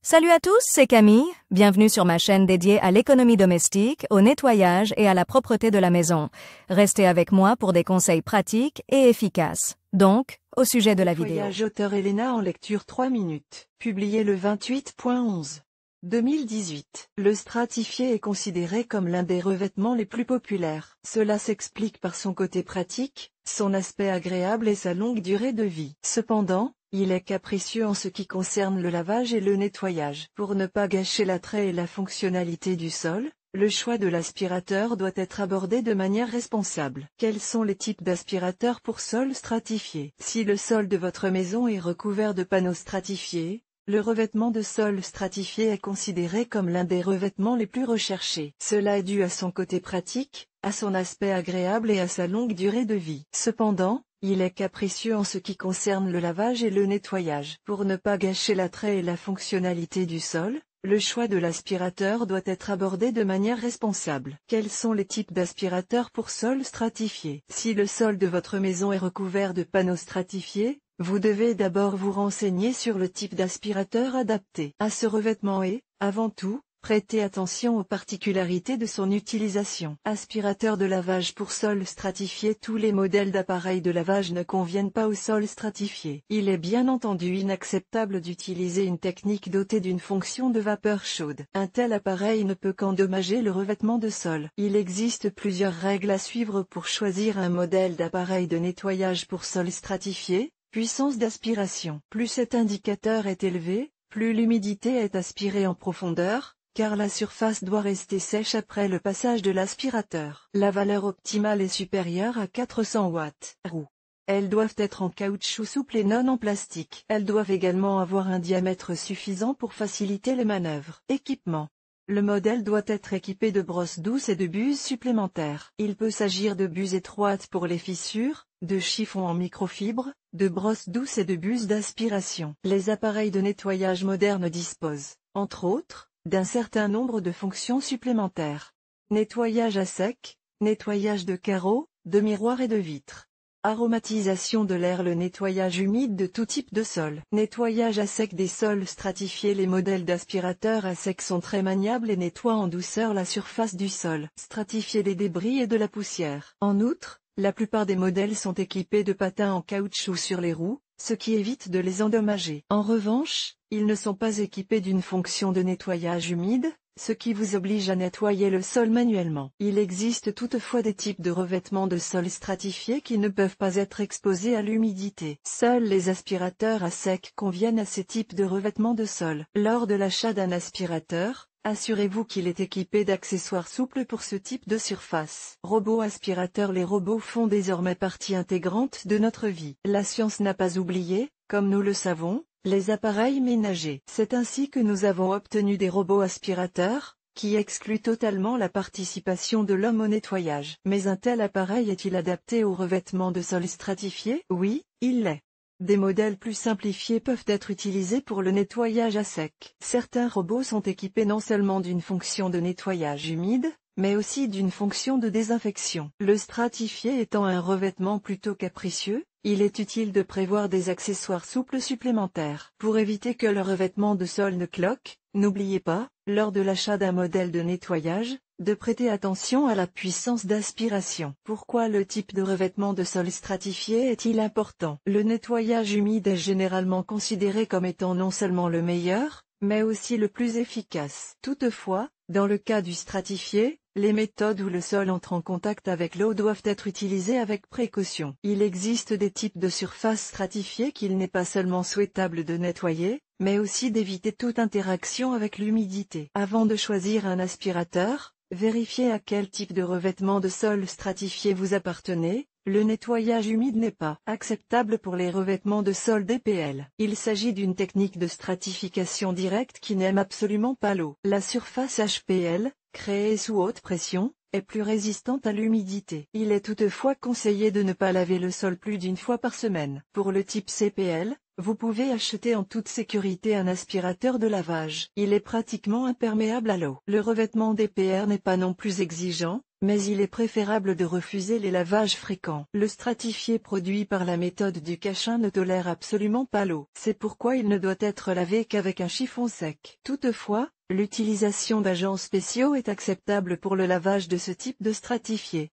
Salut à tous, c'est Camille. Bienvenue sur ma chaîne dédiée à l'économie domestique, au nettoyage et à la propreté de la maison. Restez avec moi pour des conseils pratiques et efficaces. Donc, au sujet de la vidéo. Nettoyage auteur Elena en lecture 3 minutes. Publié le 28.11. 2018. Le stratifié est considéré comme l'un des revêtements les plus populaires. Cela s'explique par son côté pratique, son aspect agréable et sa longue durée de vie. Cependant, il est capricieux en ce qui concerne le lavage et le nettoyage. Pour ne pas gâcher l'attrait et la fonctionnalité du sol, le choix de l'aspirateur doit être abordé de manière responsable. Quels sont les types d'aspirateurs pour sol stratifié? Si le sol de votre maison est recouvert de panneaux stratifiés, le revêtement de sol stratifié est considéré comme l'un des revêtements les plus recherchés. Cela est dû à son côté pratique, à son aspect agréable et à sa longue durée de vie. Cependant, il est capricieux en ce qui concerne le lavage et le nettoyage. Pour ne pas gâcher l'attrait et la fonctionnalité du sol, le choix de l'aspirateur doit être abordé de manière responsable. Quels sont les types d'aspirateurs pour sol stratifié? Si le sol de votre maison est recouvert de panneaux stratifiés, vous devez d'abord vous renseigner sur le type d'aspirateur adapté à ce revêtement et, avant tout, prêtez attention aux particularités de son utilisation. Aspirateur de lavage pour sol stratifié. Tous les modèles d'appareils de lavage ne conviennent pas au sol stratifié. Il est bien entendu inacceptable d'utiliser une technique dotée d'une fonction de vapeur chaude. Un tel appareil ne peut qu'endommager le revêtement de sol. Il existe plusieurs règles à suivre pour choisir un modèle d'appareil de nettoyage pour sol stratifié. Puissance d'aspiration. Plus cet indicateur est élevé, plus l'humidité est aspirée en profondeur, car la surface doit rester sèche après le passage de l'aspirateur. La valeur optimale est supérieure à 400 watts. Roues. Elles doivent être en caoutchouc souple et non en plastique. Elles doivent également avoir un diamètre suffisant pour faciliter les manœuvres. Équipement. Le modèle doit être équipé de brosses douces et de buses supplémentaires. Il peut s'agir de buses étroites pour les fissures, de chiffons en microfibre, de brosses douces et de buses d'aspiration. Les appareils de nettoyage modernes disposent, entre autres, d'un certain nombre de fonctions supplémentaires. Nettoyage à sec, nettoyage de carreaux, de miroirs et de vitres. Aromatisation de l'air. Le nettoyage humide de tout type de sol. Nettoyage à sec des sols stratifiés. Les modèles d'aspirateurs à sec sont très maniables et nettoient en douceur la surface du sol. Stratifier des débris et de la poussière. En outre, la plupart des modèles sont équipés de patins en caoutchouc sur les roues, ce qui évite de les endommager. En revanche, ils ne sont pas équipés d'une fonction de nettoyage humide, ce qui vous oblige à nettoyer le sol manuellement. Il existe toutefois des types de revêtements de sol stratifiés qui ne peuvent pas être exposés à l'humidité. Seuls les aspirateurs à sec conviennent à ces types de revêtements de sol. Lors de l'achat d'un aspirateur, assurez-vous qu'il est équipé d'accessoires souples pour ce type de surface. Robots aspirateurs. Les robots font désormais partie intégrante de notre vie. La science n'a pas oublié, comme nous le savons, les appareils ménagers. C'est ainsi que nous avons obtenu des robots aspirateurs, qui excluent totalement la participation de l'homme au nettoyage. Mais un tel appareil est-il adapté au revêtement de sol stratifié? Oui, il l'est. Des modèles plus simplifiés peuvent être utilisés pour le nettoyage à sec. Certains robots sont équipés non seulement d'une fonction de nettoyage humide, mais aussi d'une fonction de désinfection. Le stratifié étant un revêtement plutôt capricieux, il est utile de prévoir des accessoires souples supplémentaires. Pour éviter que le revêtement de sol ne cloque, n'oubliez pas, lors de l'achat d'un modèle de nettoyage, de prêter attention à la puissance d'aspiration. Pourquoi le type de revêtement de sol stratifié est-il important? Le nettoyage humide est généralement considéré comme étant non seulement le meilleur, mais aussi le plus efficace. Toutefois, dans le cas du stratifié, les méthodes où le sol entre en contact avec l'eau doivent être utilisées avec précaution. Il existe des types de surfaces stratifiées qu'il n'est pas seulement souhaitable de nettoyer, mais aussi d'éviter toute interaction avec l'humidité. Avant de choisir un aspirateur, vérifiez à quel type de revêtement de sol stratifié vous appartenez. Le nettoyage humide n'est pas acceptable pour les revêtements de sol DPL. Il s'agit d'une technique de stratification directe qui n'aime absolument pas l'eau. La surface HPL, créée sous haute pression, est plus résistante à l'humidité. Il est toutefois conseillé de ne pas laver le sol plus d'une fois par semaine. Pour le type CPL, vous pouvez acheter en toute sécurité un aspirateur de lavage. Il est pratiquement imperméable à l'eau. Le revêtement DPR n'est pas non plus exigeant, mais il est préférable de refuser les lavages fréquents. Le stratifié produit par la méthode du Cachin ne tolère absolument pas l'eau. C'est pourquoi il ne doit être lavé qu'avec un chiffon sec. Toutefois, l'utilisation d'agents spéciaux est acceptable pour le lavage de ce type de stratifié.